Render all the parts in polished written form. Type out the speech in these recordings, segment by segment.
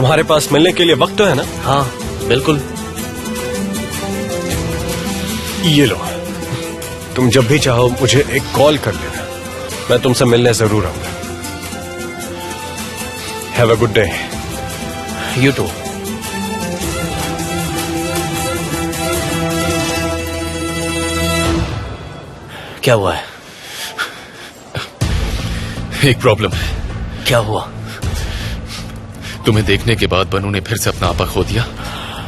तुम्हारे पास मिलने के लिए वक्त तो है ना? हाँ बिल्कुल। ये लो, तुम जब भी चाहो मुझे एक कॉल कर लेना, मैं तुमसे मिलने जरूर आऊंगा। Have a good day. You too. क्या हुआ है? एक प्रॉब्लम है। क्या हुआ? तुम्हें देखने के बाद बनू ने फिर से अपना आपा खो दिया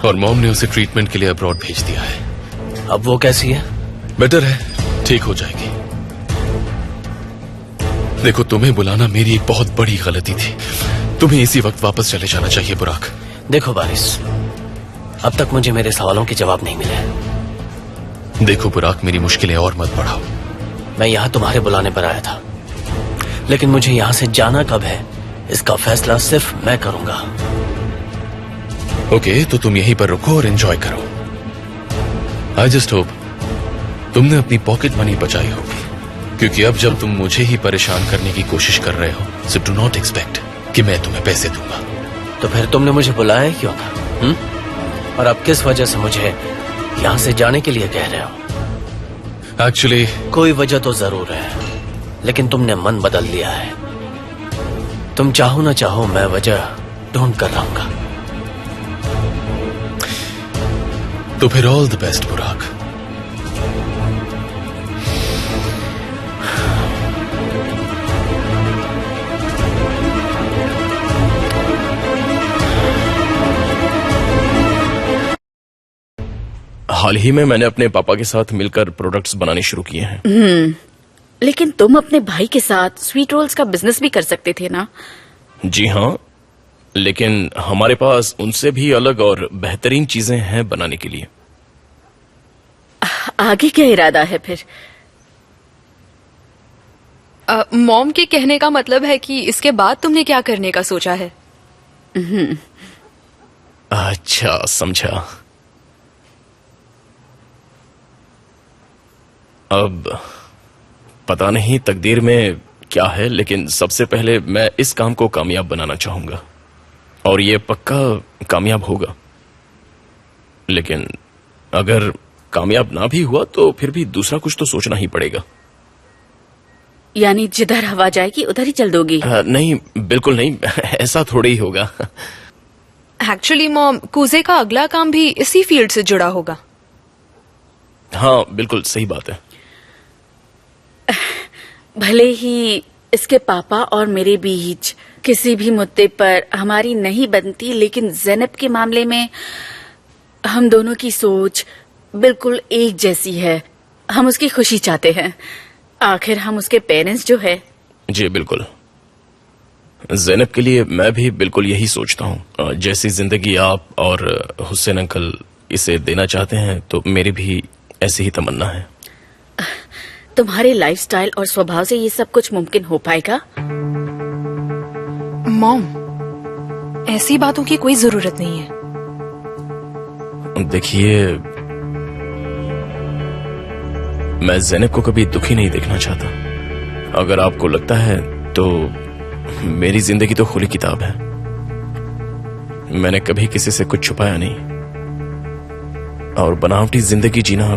और मॉम ने उसे ट्रीटमेंट के लिए अब्रॉड भेज दिया है। अब वो कैसी है? बेटर है, ठीक हो जाएगी। देखो, तुम्हें बुलाना मेरी एक बहुत बड़ी गलती थी। तुम्हें इसी वक्त वापस चले जाना चाहिए बुराक। देखो बारिश, अब तक मुझे मेरे सवालों के जवाब नहीं मिले। देखो बुराक, मेरी मुश्किलें और मत बढ़ाओ। मैं यहाँ तुम्हारे बुलाने पर आया था, लेकिन मुझे यहाँ से जाना कब है इसका फैसला सिर्फ मैं करूंगा। ओके, तो तुम यहीं पर रुको और एंजॉय करो। आई जस्ट होप तुमने अपनी पॉकेट मनी बचाई होगी, क्योंकि अब जब तुम मुझे ही परेशान करने की कोशिश कर रहे हो, सो डू नॉट एक्सपेक्ट कि मैं तुम्हें पैसे दूंगा। तो फिर तुमने मुझे बुलाया क्यों था? और अब किस वजह से मुझे यहाँ से जाने के लिए कह रहे हो? एक्चुअली कोई वजह तो जरूर है, लेकिन तुमने मन बदल लिया है। तुम चाहो ना चाहो, मैं वजह ढूंढ कर रहूंगा। तो फिर ऑल द बेस्ट बुराक। हाल ही में मैंने अपने पापा के साथ मिलकर प्रोडक्ट्स बनाने शुरू किए हैं। लेकिन तुम अपने भाई के साथ स्वीट रोल्स का बिजनेस भी कर सकते थे ना? जी हाँ, लेकिन हमारे पास उनसे भी अलग और बेहतरीन चीजें हैं बनाने के लिए। आगे क्या इरादा है फिर? मॉम के कहने का मतलब है कि इसके बाद तुमने क्या करने का सोचा है? अच्छा, समझा। अब पता नहीं तकदीर में क्या है, लेकिन सबसे पहले मैं इस काम को कामयाब बनाना चाहूंगा, और ये पक्का कामयाब होगा। लेकिन अगर कामयाब ना भी हुआ तो फिर भी दूसरा कुछ तो सोचना ही पड़ेगा। यानी जिधर हवा जाएगी उधर ही चल दोगी? नहीं, बिल्कुल नहीं, ऐसा थोड़ा ही होगा। एक्चुअली मॉम, कूजे का अगला काम भी इसी फील्ड से जुड़ा होगा। हाँ, बिल्कुल सही बात है। भले ही इसके पापा और मेरे बीच किसी भी मुद्दे पर हमारी नहीं बनती, लेकिन ज़ैनब के मामले में हम दोनों की सोच बिल्कुल एक जैसी है। हम उसकी खुशी चाहते हैं। आखिर हम उसके पेरेंट्स जो है। जी बिल्कुल, ज़ैनब के लिए मैं भी बिल्कुल यही सोचता हूँ। जैसी जिंदगी आप और हुसैन अंकल इसे देना चाहते हैं, तो मेरी भी ऐसी ही तमन्ना है। तुम्हारे लाइफस्टाइल और स्वभाव से ये सब कुछ मुमकिन हो पाएगा? मॉम, ऐसी बातों की कोई जरूरत नहीं है। देखिए, मैं ज़ैनब को कभी दुखी नहीं देखना चाहता। अगर आपको लगता है तो मेरी जिंदगी तो खुली किताब है। मैंने कभी किसी से कुछ छुपाया नहीं, और बनावटी जिंदगी जीना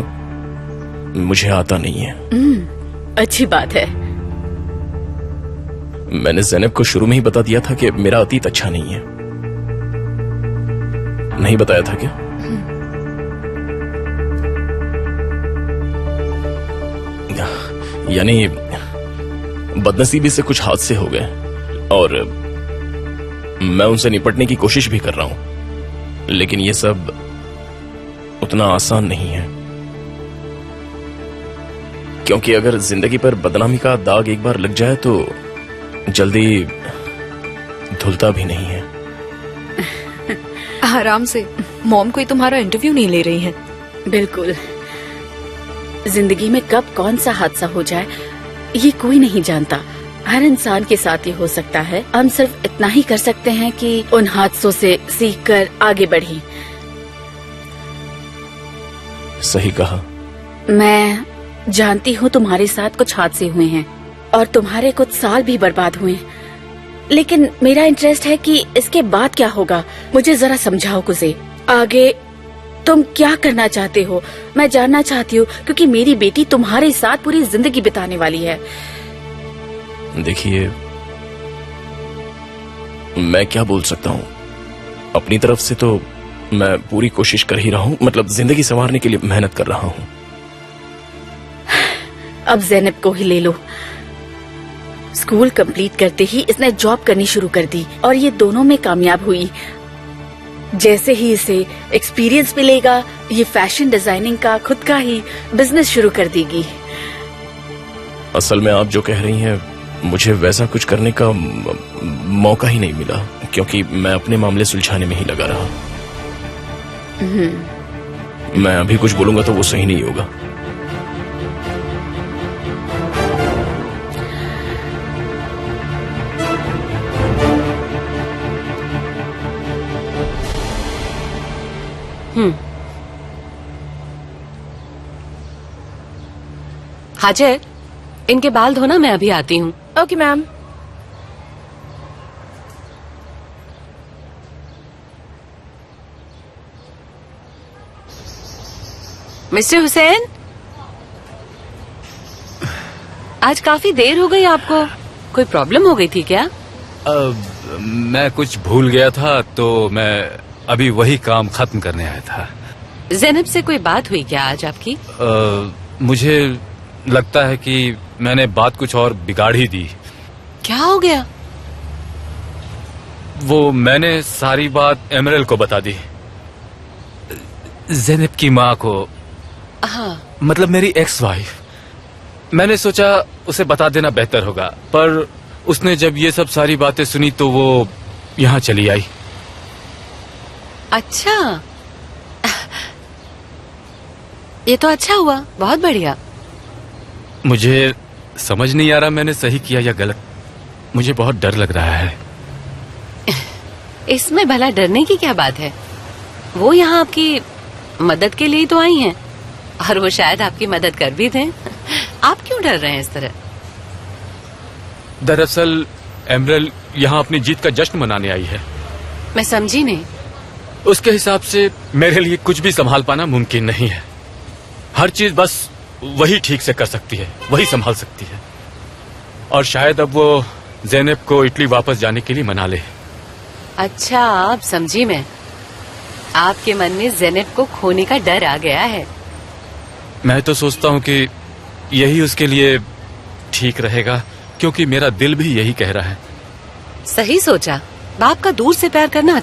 मुझे आता नहीं है। अच्छी बात है। मैंने ज़ैनब को शुरू में ही बता दिया था कि मेरा अतीत अच्छा नहीं है। नहीं बताया था क्या? यानी बदनसीबी से कुछ हादसे हो गए, और मैं उनसे निपटने की कोशिश भी कर रहा हूं, लेकिन ये सब उतना आसान नहीं है। क्योंकि अगर जिंदगी पर बदनामी का दाग एक बार लग जाए तो जल्दी धुलता भी नहीं है। आराम से, मॉम कोई तुम्हारा इंटरव्यू नहीं ले रही है। बिल्कुल। जिंदगी में कब कौन सा हादसा हो जाए ये कोई नहीं जानता। हर इंसान के साथ ये हो सकता है। हम सिर्फ इतना ही कर सकते हैं कि उन हादसों से सीखकर आगे बढ़ें। सही कहा। मैं जानती हूँ तुम्हारे साथ कुछ हादसे हुए हैं और तुम्हारे कुछ साल भी बर्बाद हुए, लेकिन मेरा इंटरेस्ट है कि इसके बाद क्या होगा। मुझे जरा समझाओ कुसे, आगे तुम क्या करना चाहते हो? मैं जानना चाहती हूँ, क्योंकि मेरी बेटी तुम्हारे साथ पूरी जिंदगी बिताने वाली है। देखिए, मैं क्या बोल सकता हूँ, अपनी तरफ से तो मैं पूरी कोशिश कर ही रहा हूँ, मतलब जिंदगी संवारने के लिए मेहनत कर रहा हूँ। अब ज़ैनब को ही ले लो। स्कूल कंप्लीट करते ही इसने जॉब करनी शुरू कर दी और ये दोनों में कामयाब हुई। जैसे ही इसे एक्सपीरियंस मिलेगा, ये फैशन डिजाइनिंग का खुद का ही बिजनेस शुरू कर देगी। असल में आप जो कह रही हैं, मुझे वैसा कुछ करने का मौका ही नहीं मिला, क्योंकि मैं अपने मामले सुलझाने में ही लगा रहा। मैं अभी कुछ बोलूंगा तो वो सही नहीं होगा। हाजिर, इनके बाल धोना, मैं अभी आती हूँ। Okay ma'am. मिस्टर हुसैन, आज काफी देर हो गई आपको, कोई प्रॉब्लम हो गई थी क्या? मैं कुछ भूल गया था, तो मैं अभी वही काम खत्म करने आया था। ज़ैनब से कोई बात हुई क्या आज आपकी? मुझे लगता है कि मैंने बात कुछ और बिगाड़ ही दी। क्या हो गया? वो मैंने सारी बात एमरल को बता दी, ज़ैनब की माँ को। हाँ। मतलब मेरी एक्स वाइफ। मैंने सोचा उसे बता देना बेहतर होगा, पर उसने जब ये सब सारी बातें सुनी तो वो यहाँ चली आई। अच्छा, ये तो अच्छा हुआ, बहुत बढ़िया। मुझे समझ नहीं आ रहा मैंने सही किया या गलत। मुझे बहुत डर लग रहा है। इसमें भला डरने की क्या बात है? वो यहाँ आपकी मदद के लिए ही तो आई हैं, और वो शायद आपकी मदद कर भी दें। आप क्यों डर रहे हैं इस तरह? दरअसल एमरल यहाँ अपनी जीत का जश्न मनाने आई है। मैं समझी नहीं। उसके हिसाब से मेरे लिए कुछ भी संभाल पाना मुमकिन नहीं है। हर चीज बस वही ठीक से कर सकती है, वही संभाल सकती है। और शायद अब वो ज़ैनब को इटली वापस जाने के लिए मना ले। अच्छा, अब समझी मैं। आपके मन में ज़ैनब को खोने का डर आ गया है। मैं तो सोचता हूँ कि यही उसके लिए ठीक रहेगा, क्योंकि मेरा दिल भी यही कह रहा है। सही सोचा। बाप का दूर से प्यार करना